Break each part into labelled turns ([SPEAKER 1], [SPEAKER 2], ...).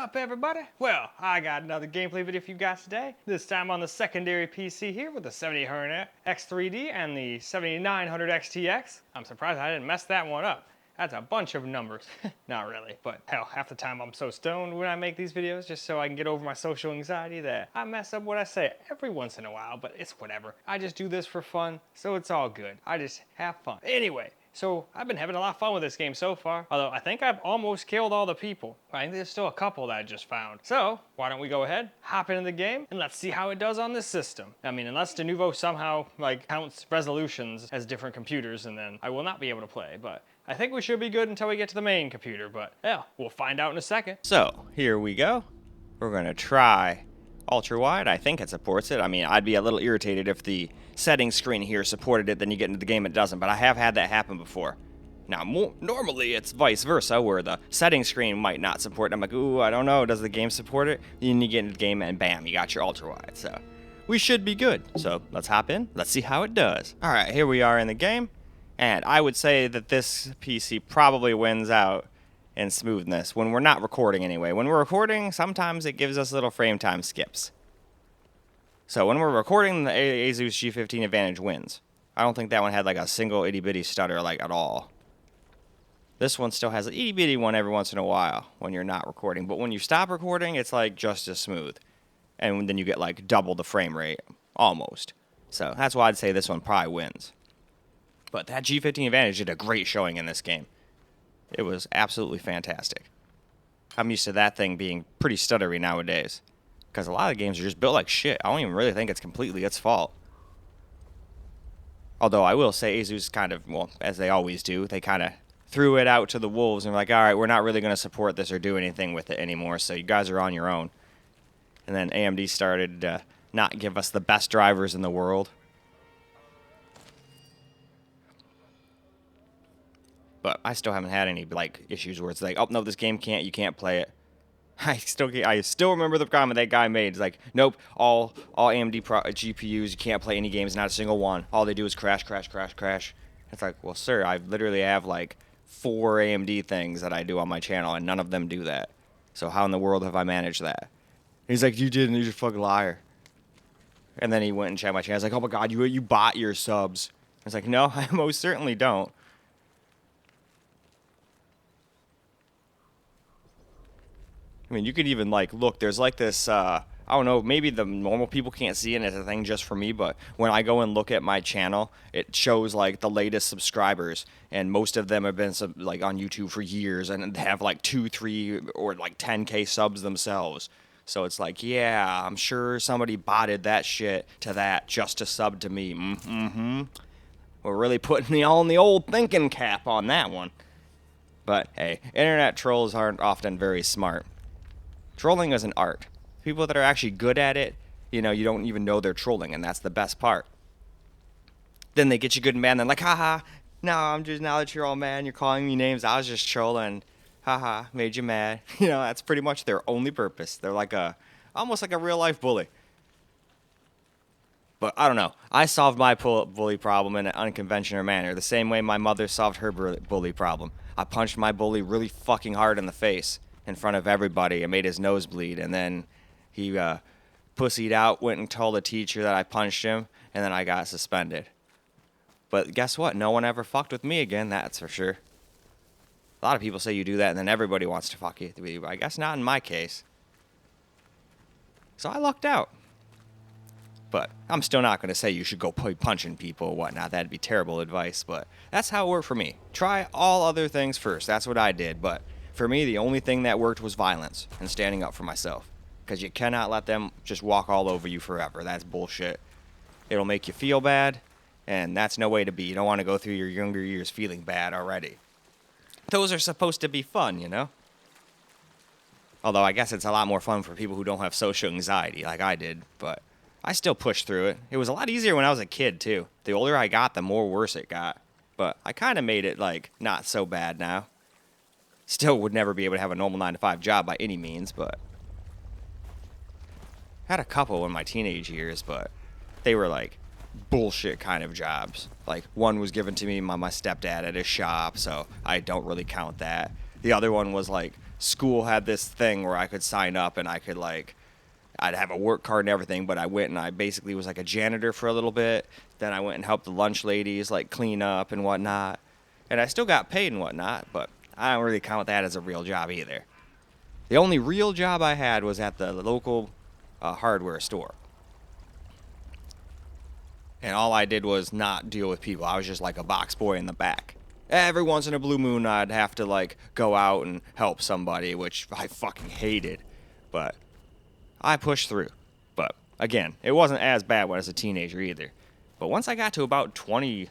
[SPEAKER 1] up, everybody? Well, I got another gameplay video for you guys today. This time on the secondary PC here with the 7800X3D and the 7900 XTX. I'm surprised I didn't mess that one up. That's a bunch of numbers. Not really, but hell, half the time I'm so stoned when I make these videos just so I can get over my social anxiety that I mess up what I say every once in a while, but it's whatever. I just do this for fun, so it's all good. I just have fun. Anyway. So, I've been having a lot of fun with this game so far, although I think I've almost killed all the people. I think there's still a couple that I just found. So, why don't we go ahead, hop into the game, and let's see how it does on this system. I mean, unless Denuvo somehow, counts resolutions as different computers, and then I will not be able to play, but I think we should be good until we get to the main computer, but yeah, we'll find out in a second.
[SPEAKER 2] So, here we go. We're gonna try ultra wide. I think it supports it. I mean, I'd be a little irritated if the settings screen here supported it, then you get into the game it doesn't, but I have had that happen before. Now, normally it's vice versa, where the settings screen might not support it. I'm like, ooh, I don't know, does the game support it? Then you get into the game and bam, you got your ultra wide. So we should be good. So let's hop in, let's see how it does. All right, here we are in the game, and I would say that this PC probably wins out in smoothness when we're not recording anyway. When we're recording, sometimes it gives us little frame time skips. So when we're recording, the Asus G15 Advantage wins. I don't think that one had like a single itty bitty stutter like at all. This one still has an itty bitty one every once in a while when you're not recording. But when you stop recording, it's like just as smooth. And then you get like double the frame rate, almost. So that's why I'd say this one probably wins. But that G15 Advantage did a great showing in this game. It was absolutely fantastic. I'm used to that thing being pretty stuttery nowadays, because a lot of games are just built like shit. I don't even really think it's completely its fault. Although I will say Asus kind of, well, as they always do, they kind of threw it out to the wolves and were like, all right, we're not really going to support this or do anything with it anymore, so you guys are on your own. And then AMD started to not give us the best drivers in the world. But I still haven't had any issues where it's like, oh no, this game you can't play it. I still remember the comment that guy made. It's like, nope, all AMD GPUs, you can't play any games, not a single one. All they do is crash, crash, crash, crash. It's like, well, sir, I literally have like 4 AMD things that I do on my channel, and none of them do that. So how in the world have I managed that? He's like, you didn't, you're a fucking liar. And then he went and checked my channel. I was like, oh my god, you bought your subs. I was like, no, I most certainly don't. I mean, you could even, look, there's this, I don't know, maybe the normal people can't see it as a thing just for me, but when I go and look at my channel, it shows, the latest subscribers, and most of them have been, on YouTube for years, and they have, 2, 3, or, 10K subs themselves. So it's like, yeah, I'm sure somebody botted that shit to that just to sub to me. Mm-hmm. We're really putting the old thinking cap on that one. But, hey, internet trolls aren't often very smart. Trolling is an art. People that are actually good at it, you don't even know they're trolling, and that's the best part. Then they get you good and bad, and they're like, haha, now that you're all mad and you're calling me names, I was just trolling. Haha, made you mad. That's pretty much their only purpose. They're almost like a real life bully. But I don't know. I solved my bully problem in an unconventional manner, the same way my mother solved her bully problem. I punched my bully really fucking hard in the face in front of everybody and made his nose bleed, and then he pussied out, went and told the teacher that I punched him, and then I got suspended. But guess what? No one ever fucked with me again, that's for sure. A lot of people say you do that and then everybody wants to fuck you, but I guess not in my case. So I lucked out. But I'm still not going to say you should go punching people or whatnot. That'd be terrible advice, but that's how it worked for me. Try all other things first. That's what I did, but for me, the only thing that worked was violence and standing up for myself. Because you cannot let them just walk all over you forever. That's bullshit. It'll make you feel bad, and that's no way to be. You don't want to go through your younger years feeling bad already. Those are supposed to be fun, Although I guess it's a lot more fun for people who don't have social anxiety like I did, but I still pushed through it. It was a lot easier when I was a kid, too. The older I got, the more worse it got. But I kind of made it, not so bad now. Still would never be able to have a normal 9-to-5 job by any means, but had a couple in my teenage years, but they were bullshit kind of jobs. One was given to me by my stepdad at his shop, so I don't really count that. The other one was school had this thing where I could sign up and I could like, I'd have a work card and everything, but I went and I basically was like a janitor for a little bit. Then I went and helped the lunch ladies like clean up and whatnot. And I still got paid and whatnot, but I don't really count that as a real job either. The only real job I had was at the local hardware store. And all I did was not deal with people. I was just like a box boy in the back. Every once in a blue moon, I'd have to like go out and help somebody, which I fucking hated. But I pushed through. But again, it wasn't as bad when I was a teenager either. But once I got to about 20,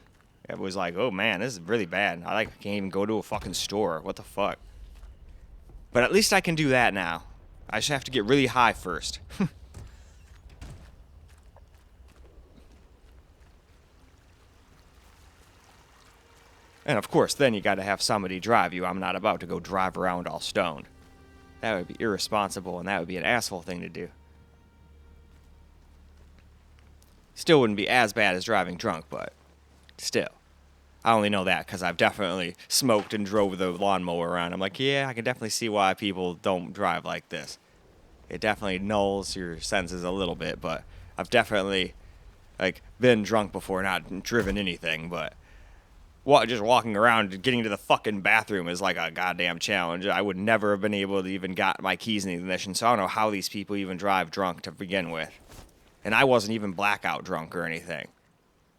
[SPEAKER 2] it was like, oh man, this is really bad. I like can't even go to a fucking store. What the fuck? But at least I can do that now. I just have to get really high first. And of course, then you gotta have somebody drive you. I'm not about to go drive around all stoned. That would be irresponsible, and that would be an asshole thing to do. Still wouldn't be as bad as driving drunk, but still. I only know that because I've definitely smoked and drove the lawnmower around. I'm like, yeah, I can definitely see why people don't drive like this. It definitely nulls your senses a little bit, but I've definitely like been drunk before, not driven anything, but just walking around, getting to the fucking bathroom is like a goddamn challenge. I would never have been able to even got my keys in the ignition, so I don't know how these people even drive drunk to begin with. And I wasn't even blackout drunk or anything.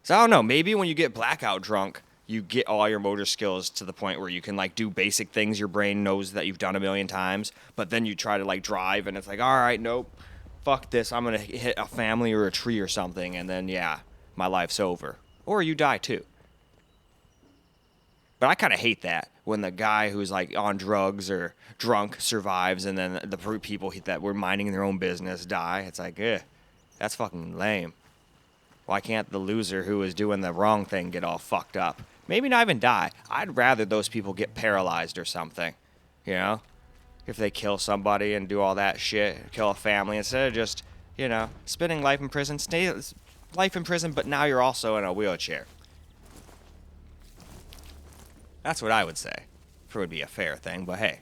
[SPEAKER 2] So I don't know, maybe when you get blackout drunk, you get all your motor skills to the point where you can like do basic things your brain knows that you've done a million times, but then you try to like drive and it's like, all right, nope, fuck this, I'm gonna hit a family or a tree or something, and then yeah, my life's over. Or you die too. But I kind of hate that when the guy who's like on drugs or drunk survives and then the people that were minding their own business die. It's like, that's fucking lame. Why can't the loser who is doing the wrong thing get all fucked up? Maybe not even die. I'd rather those people get paralyzed or something, you know? If they kill somebody and do all that shit, kill a family, instead of just, you know, spending life in prison, stay life in prison, but now you're also in a wheelchair. That's what I would say. It would be a fair thing, but hey.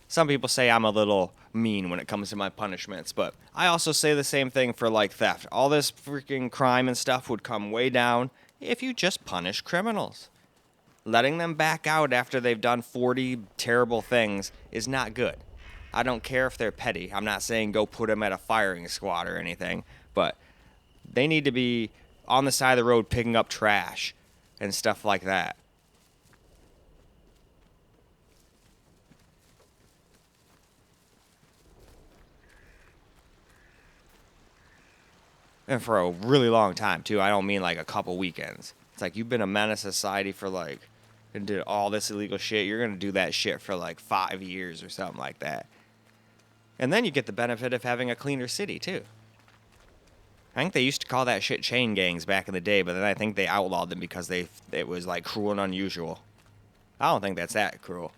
[SPEAKER 2] Some people say I'm a little mean when it comes to my punishments, but I also say the same thing for like theft. All this freaking crime and stuff would come way down if you just punish criminals. Letting them back out after they've done 40 terrible things is not good. I don't care if they're petty. I'm not saying go put them at a firing squad or anything, but they need to be on the side of the road picking up trash and stuff like that. And for a really long time, too. I don't mean like a couple weekends. It's like you've been a menace to society for like, and did all this illegal shit. You're going to do that shit for like 5 years or something like that. And then you get the benefit of having a cleaner city, too. I think they used to call that shit chain gangs back in the day, but then I think they outlawed them because it was like cruel and unusual. I don't think that's that cruel.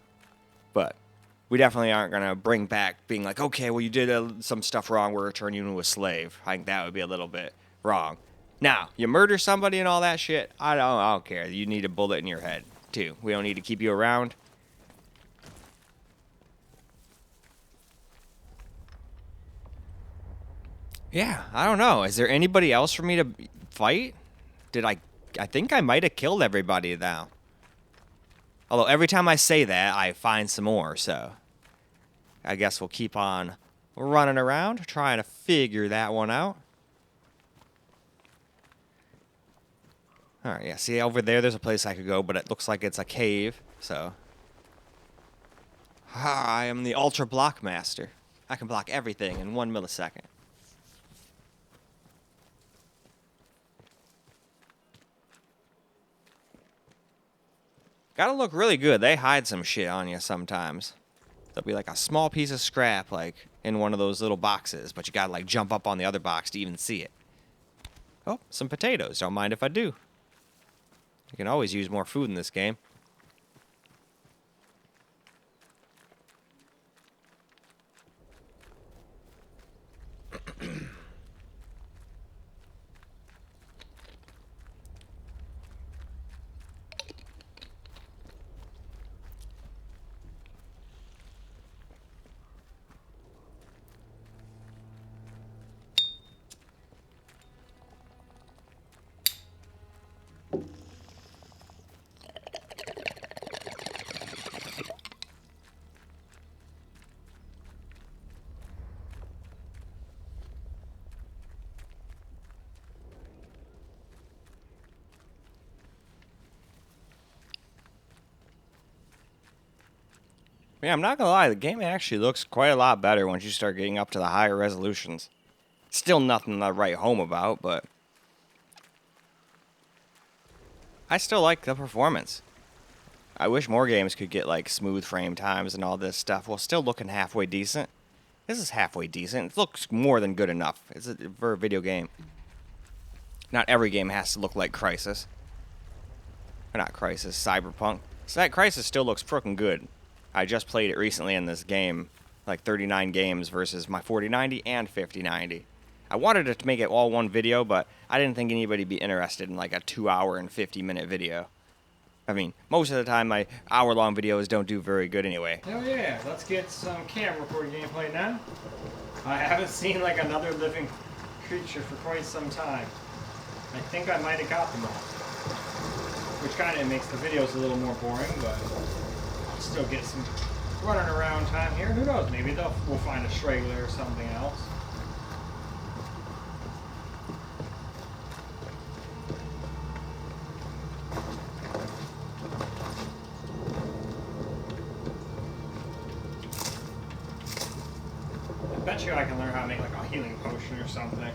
[SPEAKER 2] But we definitely aren't going to bring back being like, okay, well, you did some stuff wrong, we're going to turn you into a slave. I think that would be a little bit wrong. Now, you murder somebody and all that shit, I don't care. You need a bullet in your head, too. We don't need to keep you around. Yeah, I don't know. Is there anybody else for me to fight? I think I might have killed everybody now. Although every time I say that, I find some more, so I guess we'll keep on running around, trying to figure that one out. Alright, yeah, see over there's a place I could go, but it looks like it's a cave, so. I am the Ultra Block Master. I can block everything in 1 millisecond. Gotta look really good. They hide some shit on you sometimes. There'll be like a small piece of scrap, like, in one of those little boxes, but you gotta, like, jump up on the other box to even see it. Oh, some potatoes. Don't mind if I do. You can always use more food in this game. Yeah, I'm not gonna lie, the game actually looks quite a lot better once you start getting up to the higher resolutions. Still nothing to write home about, but I still like the performance. I wish more games could get like smooth frame times and all this stuff while still looking halfway decent. This is halfway decent. It looks more than good enough. For a video game. Not every game has to look like Crysis. Or not Crysis, Cyberpunk. So that Crysis still looks frickin' good. I just played it recently in this game. Like 39 games versus my 4090 and 5090. I wanted it to make it all one video, but I didn't think anybody would be interested in like a 2-hour and 50-minute video. I mean, most of the time my hour-long videos don't do very good anyway.
[SPEAKER 1] Oh yeah, let's get some camera recorded gameplay now. I haven't seen like another living creature for quite some time. I think I might have got them all. Which kind of makes the videos a little more boring, but I'll still get some running around time here. Who knows, maybe we'll find a straggler or something else. I bet you I can learn how to make like a healing potion or something.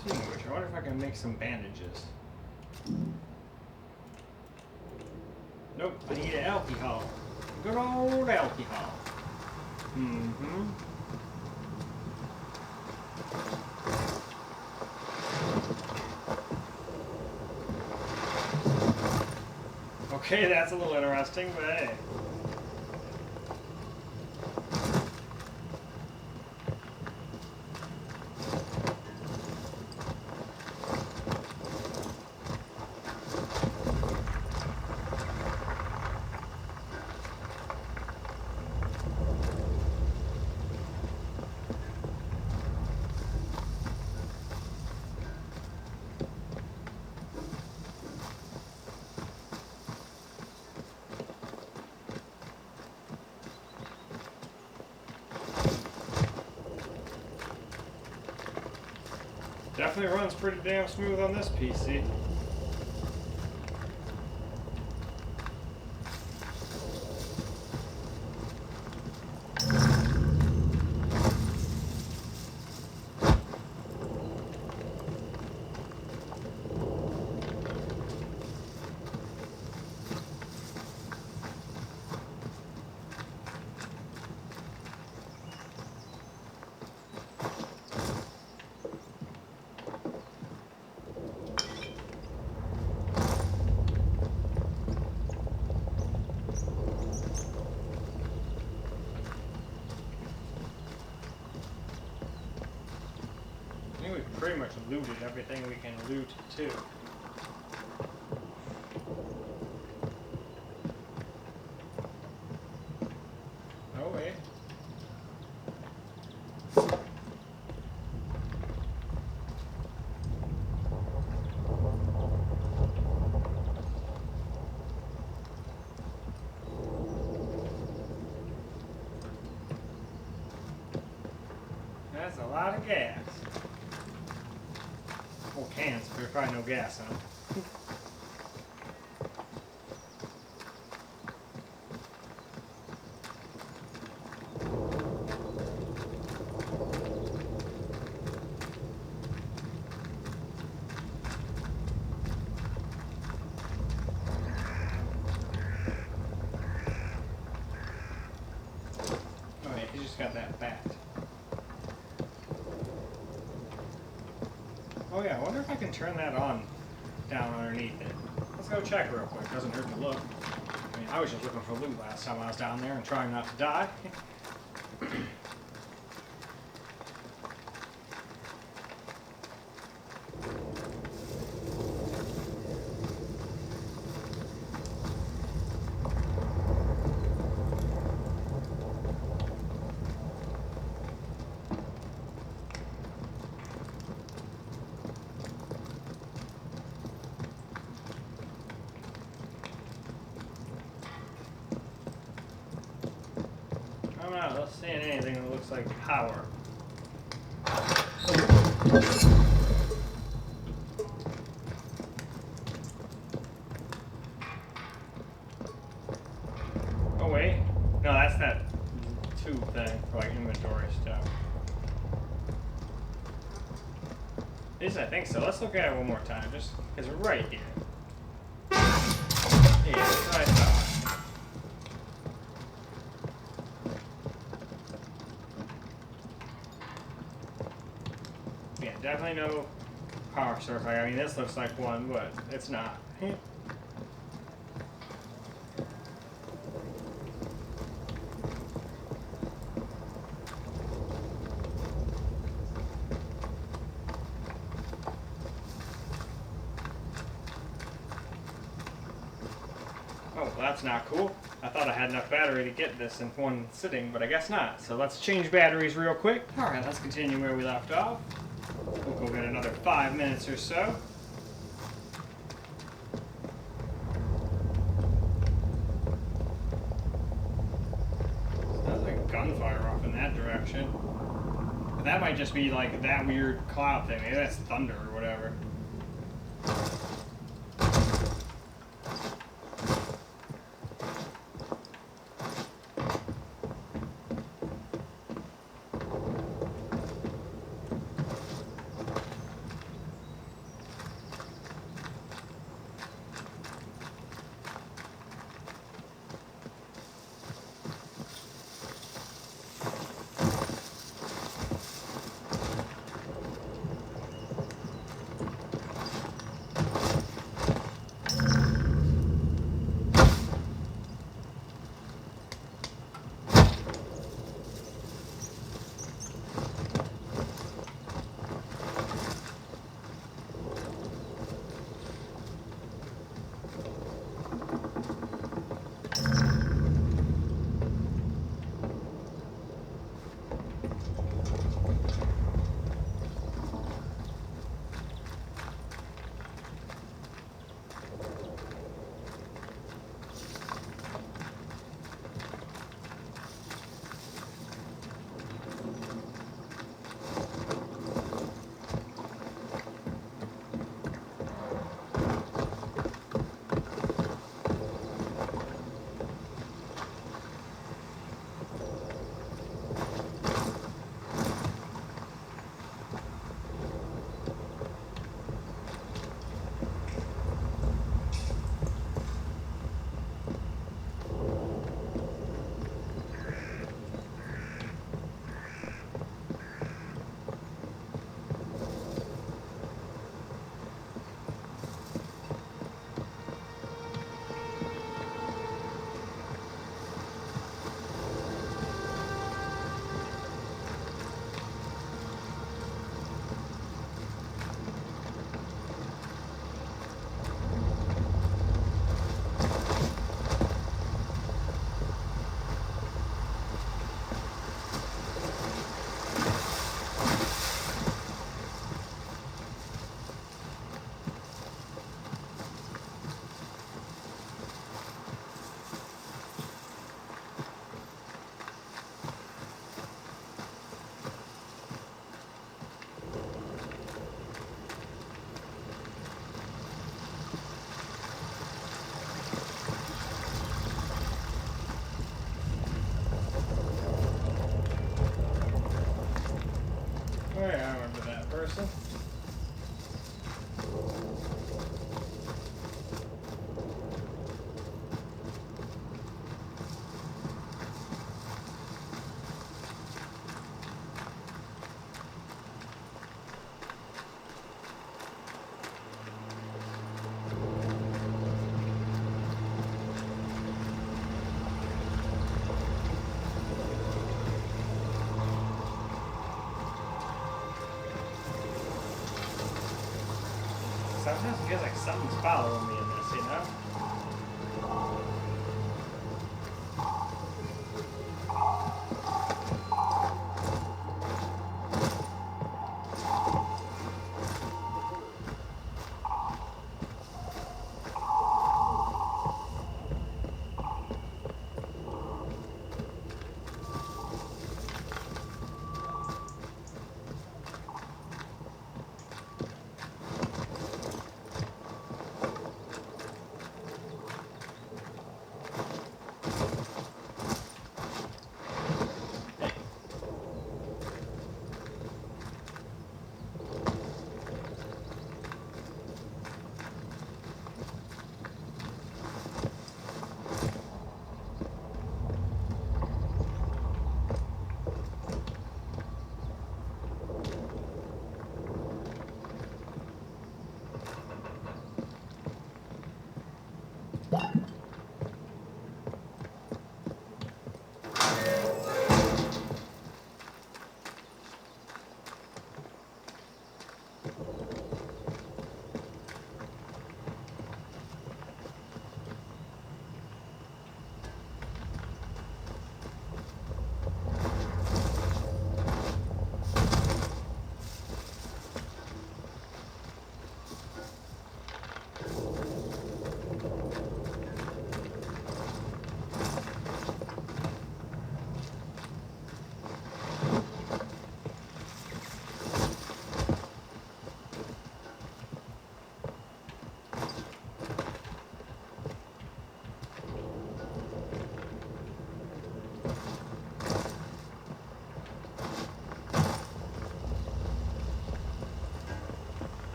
[SPEAKER 1] Speaking of which, I wonder if I can make some bandages. Nope, I need an alcohol. Good old alcohol. Okay, that's a little interesting, but hey. Definitely runs pretty damn smooth on this PC. Pretty much looted everything we can loot too. Oh wait. That's a lot of gas. Well, cans, but there's probably no gas in them. Oh yeah, he just got that bat. Oh yeah, I wonder if I can turn that on down underneath it. Let's go check real quick. Doesn't hurt to look. I mean, I was just looking for loot last time I was down there and trying not to die. I'm not seeing anything that looks like power. No, that's that tube thing for like inventory stuff. At least I think so. Let's look at it one more time, just because we're right here. Yeah, that's what I thought. Yeah, definitely no power source. I mean, this looks like one, but it's not. Oh, well, that's not cool. I thought I had enough battery to get this in one sitting, but I guess not. So let's change batteries real quick. All right, let's continue where we left off. We'll go get another 5 minutes or so. Sounds like gunfire off in that direction. But that might just be like that weird cloud thing. Maybe that's thunder or whatever. Oh yeah, I remember that person. Sometimes it feels like something's following me in this, you know?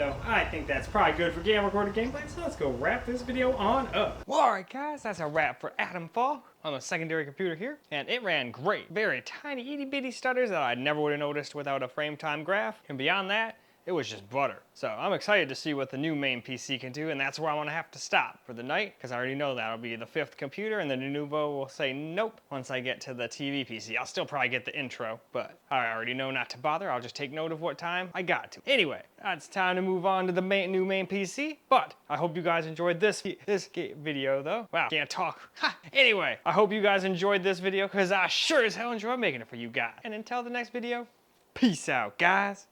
[SPEAKER 1] though. I think that's probably good for game recorded gameplay, so let's go wrap this video on up. Well, alright guys, that's a wrap for Atomfall on the secondary computer here, and it ran great. Very tiny itty bitty stutters that I never would have noticed without a frame time graph, and beyond that, it was just butter. So I'm excited to see what the new main PC can do, and that's where I'm gonna have to stop for the night, because I already know that'll be the 5th computer, and the Lenovo will say nope once I get to the TV PC. I'll still probably get the intro, but I already know not to bother. I'll just take note of what time I got to. Anyway, it's time to move on to the new main PC, but I hope you guys enjoyed this video though. Wow, can't talk. Ha! Anyway, I hope you guys enjoyed this video, because I sure as hell enjoyed making it for you guys. And until the next video, peace out, guys.